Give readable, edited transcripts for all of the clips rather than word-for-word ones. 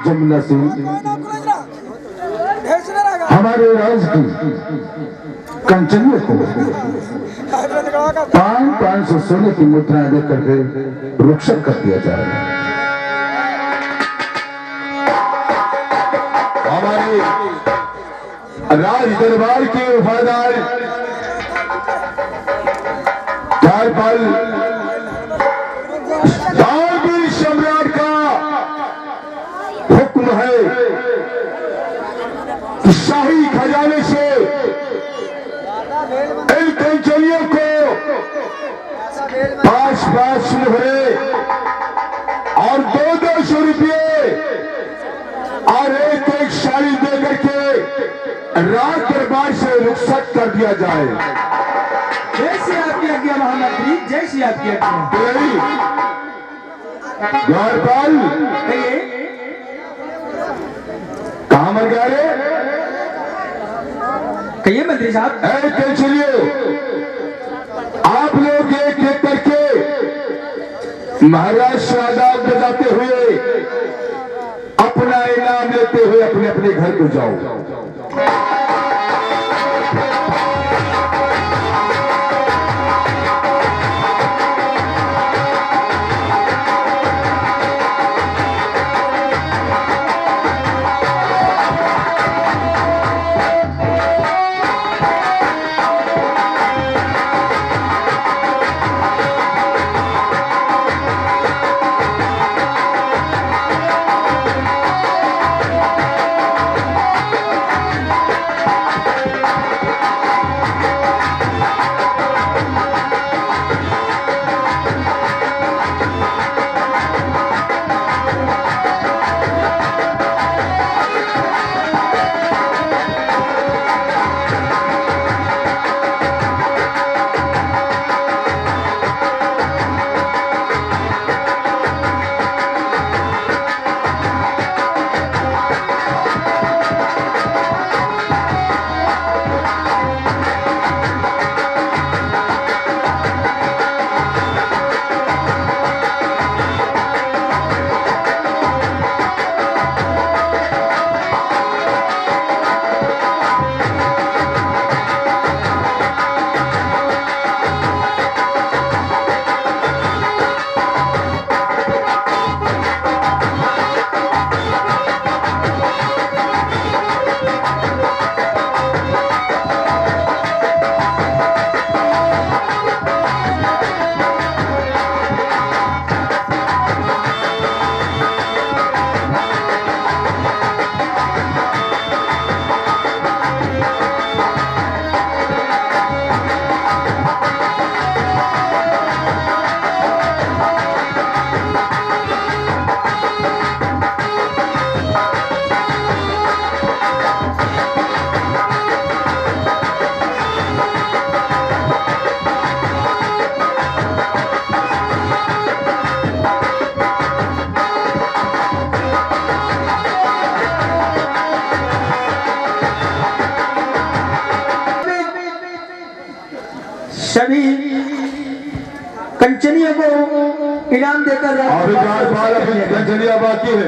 जमुना सिंह हमारे राज्य की कंचनियों को 500 सोने की मुद्राएं दे करके रुखसत कर दिया जा रहा है। हमारे राज दरबार के वफादार कार्यपाल दाऊदीन सम्राट का हुक्म है कि शाही खजाने से इन कंचनियों को 5-5 मुहरे और 200 रुपये और एक साड़ी दे करके राज दरबार से रुखसत कर दिया जाए। जैसे आपकी आज्ञा महामंत्री, जैसी आपकी आज्ञा। द्वारपाल कहाँ मर गया रे? कहिए मंत्री साहब। चल चलिए, आप लोग एक एक करके महाराज शादाब बजाते हुए अपना इनाम लेते हुए अपने अपने घर को जाओ। सभी कंचनियों को इनाम देकर कंचनिया बाकी है।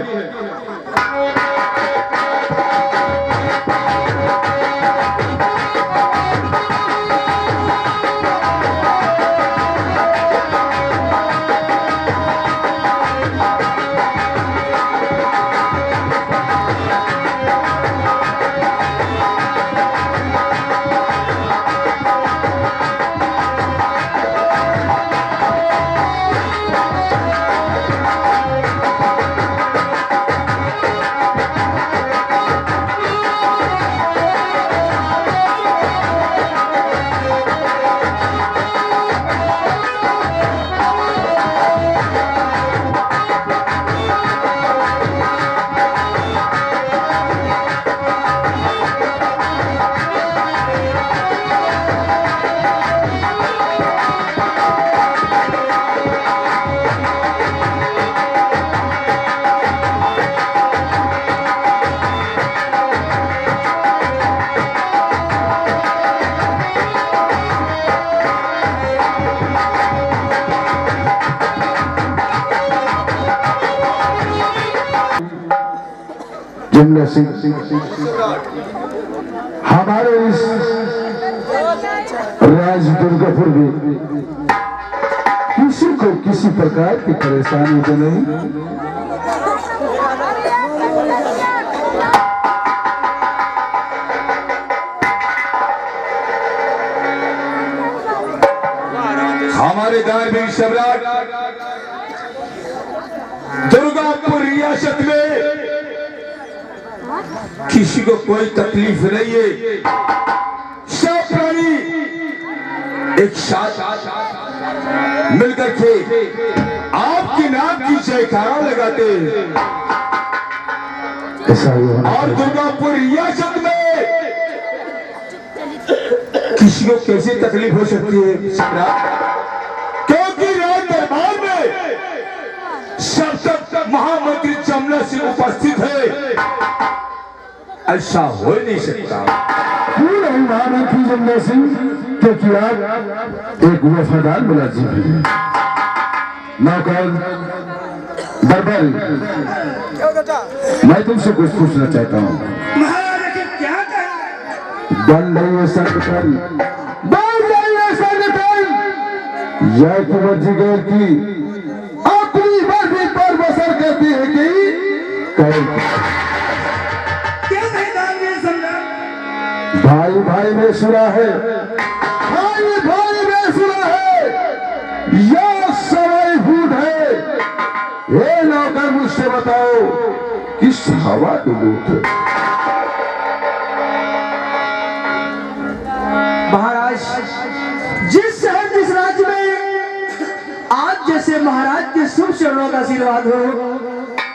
हमारे इस राज दुर्गापुर में किसी को किसी प्रकार की परेशानी तो नहीं। हमारे धार्मिक सम्राट दुर्गापुर रियासत में किसी को कोई तकलीफ नहीं है। सब प्राणी एक साथ मिलकर के आपके नाम की जयकारा लगाते और दुर्गापुर रियासत में किसी को कैसी तकलीफ हो सकती है सम्राट? क्योंकि राज दरबार में सब महामंत्री जमना सिंह उपस्थित है, ऐसा हो नहीं सकता। क्यों नहीं महामंत्री जमना सिंह? क्योंकि आप एक वफादार मुलाजिम हैं। नौकर दरबारी, मैं तुमसे कुछ पूछना चाहता हूँ। महाराज क्या कहें? बल नहीं है सरकार, बल नहीं है सरकार, यह तो मर्जी गैर की अपनी मर्जी पर बसर करती है कि क्या कहे सम्राट? भाई भाई में सुना है, भाई भाई में सुना है, यह सवाई फूट है। ये नौकर मुझसे बताओ किस हवा के दूत है? महाराज, जिस शहर जिस राज्य में आप जैसे महाराज के शुभ चरणों का आशीर्वाद हो,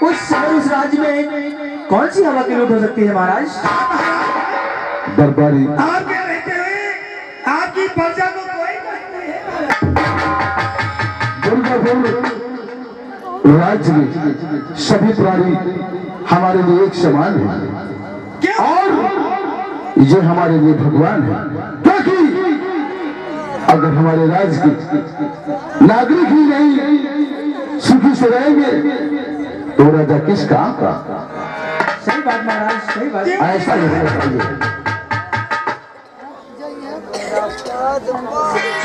उस शहर उस राज्य में कौन सी हवा की लूट हो सकती है महाराज? दरबारी, आप क्या रहते हुए आपकी प्रजा को कोई कष्ट नहीं है। दुर्गापुर राज्य में सभी प्राणी हमारे लिए एक समान है और ये हमारे लिए भगवान है। क्योंकि अगर हमारे राज्य के नागरिक ही नहीं सुखी से रहेंगे तो राजा किस काम का? सही बात महाराज, सही बात। ऐसा ही होना चाहिए।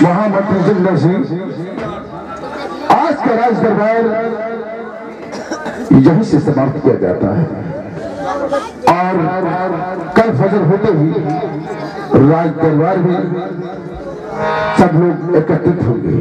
महामंत्री जमना सिंह, आज का राज दरबार यहीं से समाप्त किया जाता है और कल फजर होते ही राज दरबार में सब लोग एकत्रित होंगे।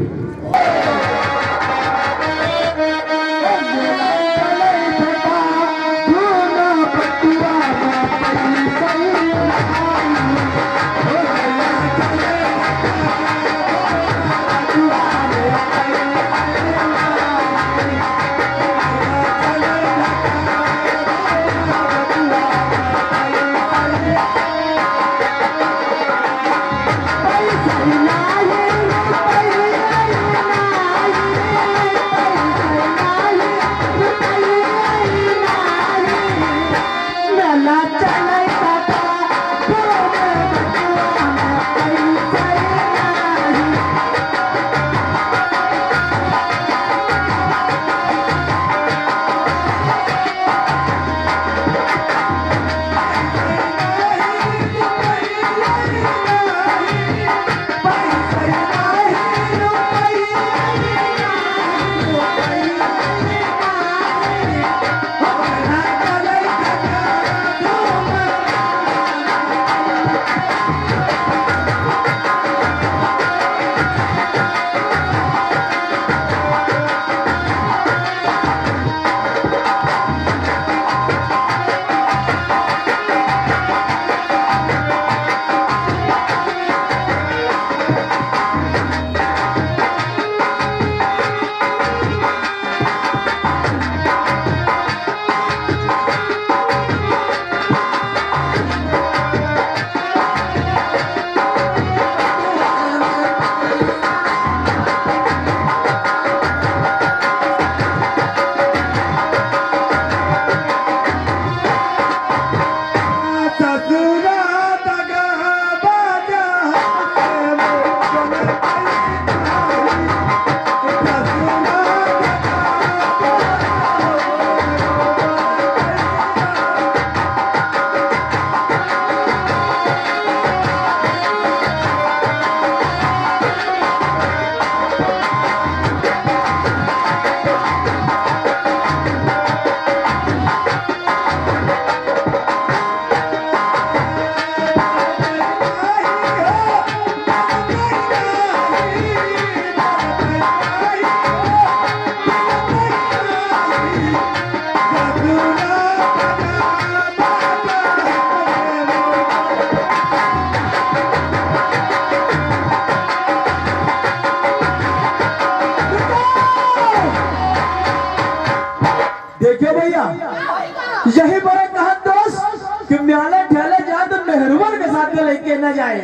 यही बड़ा कहा दोस्त कि म्याले ठेले जाए तो मेहरुमन के साथ लेके न जाए।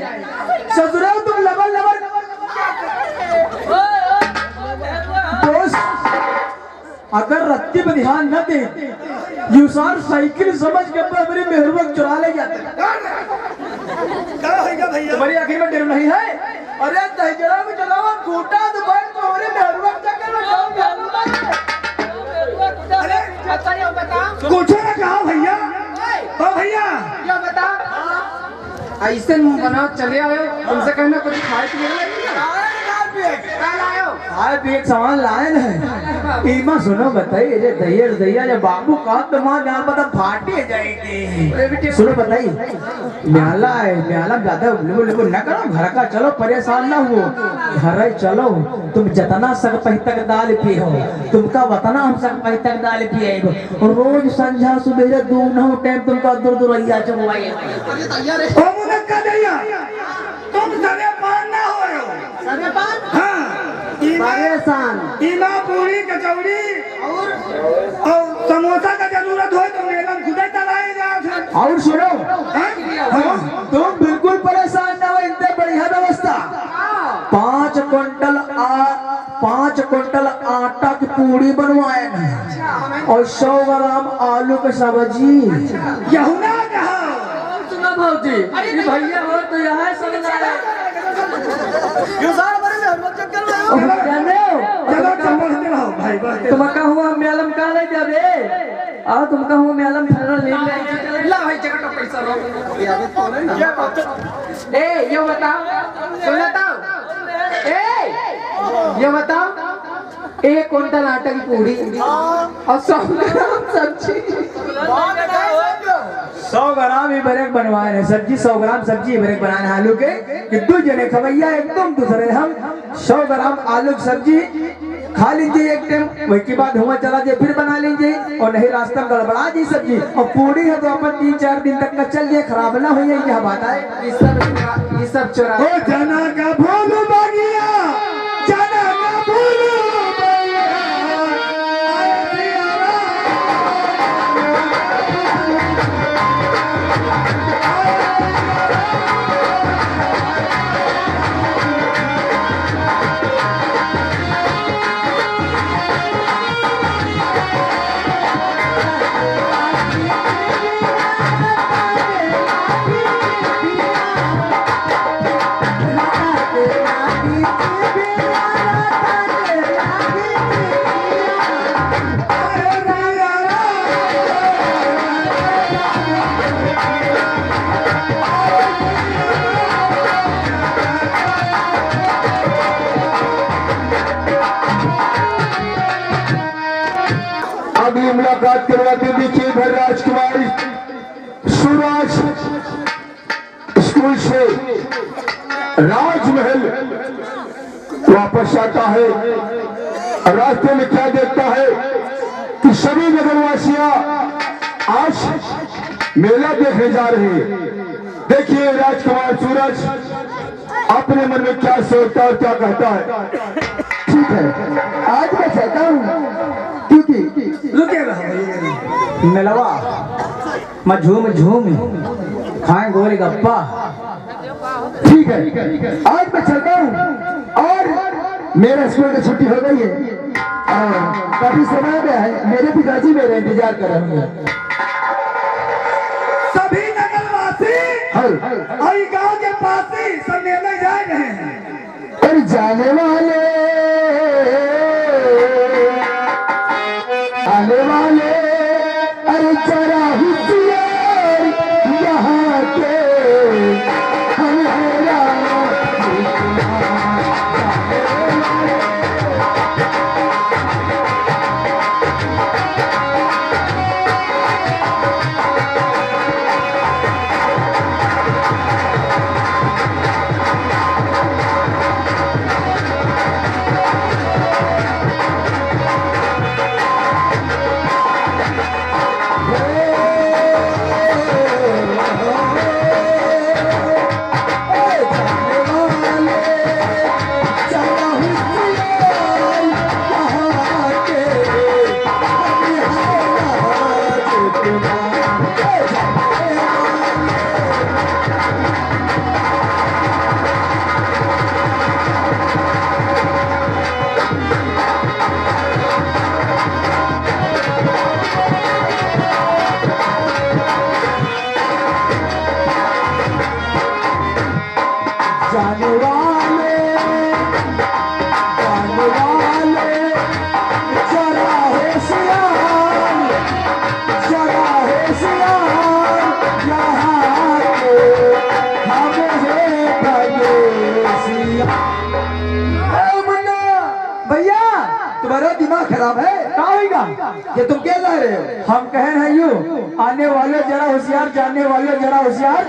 ससुरा तुम लबर लबर दोस्त, अगर रत्ती पे ध्यान न दे यूसार साइकिल समझ के मेरी मेहरबा चुरा ले जाते। क्या होगा भैया? तुम्हारी आखिर में डर नहीं है? अरे दहजरा में चलाओ घूटा दुकान तुम्हारी मेहरबा चक्कर में पूछो ना कहा भैया? तो भैया क्या बता ऐसे मुंह बनाओ चले आयो, तुमसे कहना कुछ खाए पिए खाए पिए के सामान लाए है। ईमा सुनो बताइए जे दैया दैया जब बाबू का तो मां जान पता फाटे जाएगी। सुनो बताइए म्याला है, म्याला ज्यादा लेबो न करो, घर का चलो, परेशान ना हो, घर चलो। तुम जतना सक पही तक दाल पिए हो, तुमका वतना हम सक पही तक दाल पिए हो। रोज संझा सुबह दोनों टाइम तुमका दूर दूर रहिया चमवाई ओ मुनक्का दैया, तुम सरे पान ना हो रहे हो। सरे पान? हाँ, परेशान ईमा पूरी कचौड़ी और समोसा का जरूरत हो तो मेला खुदे चलाए जा। और सुनो हाँ? तुम बिल्कुल परेशान ना हो, इतने बढ़िया व्यवस्था। 5 क्विंटल आटा की पूरी बनवाए हैं और 100 ग्राम आलू की सब्जी। यहुना कहा सुना भाजी, ये भैया हो तो यहाँ सब चलो चलते रहो भाई बस। तुमका हुआ मेलम का ले जाबे आ तुमका हुआ मेलम ठहरा ले ला भाई जगह का पैसा रो ए ये बताओ सुनता ए ये बताओ 1 क्विंटल आटा की पूरी और 100 ग्राम सब्जी। 100 ग्राम ही ब्रेक बनवाए हैं सब्जी, 100 ग्राम सब्जी ब्रेक बनाए आलू के कि 2 जने खवैया एकदम दूसरे हम। 100 ग्राम आलू की सब्जी खा लीजिए एक टाइम, वही के बाद हुआ चला जाए फिर बना लीजिए, और नहीं रास्ता में गड़बड़ा जी सब्जी। और पूरी है तो अपन 3-4 दिन तक का चल जाए, खराब ना हो जाए। क्या बात है? ये सब चोरा ओ जना का भोलू बागिया, जना का भोलू बागिया, आए सियारा। अभी मुलाकात करवाते देखिए इधर राजकुमारी सूरज स्कूल से राजमहल वापस आता है। रास्ते में क्या देखता है कि सभी नगरवासियां आज मेला देखने जा रहे हैं। देखिए राजकुमार सूरज अपने मन में क्या सोचता और क्या कहता है। ठीक है, आज मैं चाहता हूँ क्योंकि रुके रहो मिलवा मैं झूम झूम खाए गोली गप्पा। ठीक है, आज मैं चलता हूँ और मेरा स्कूल की छुट्टी हो गई है और काफी समय में है, मेरे पिताजी मेरा इंतजार कर रहे हैं। सभी नगरवासी और गांव के पासी सब मेले जा रहे हैं। और जाने वाले आने वाले, अरे जरा होशियार यहाँ के हमारा भैया तुम्हारा दिमाग खराब है क्या होगा? ये तुम क्या ला रहे हो? हम कह रहे हैं यूं, आने वाले जरा होशियार, जाने वाले जरा होशियार,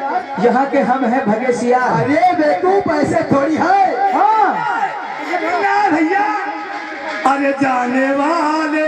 यहाँ के हम हैं भगेसियार। अरे बेवकूफ ऐसे थोड़ी है। हाँ भैया अरे जाने वाले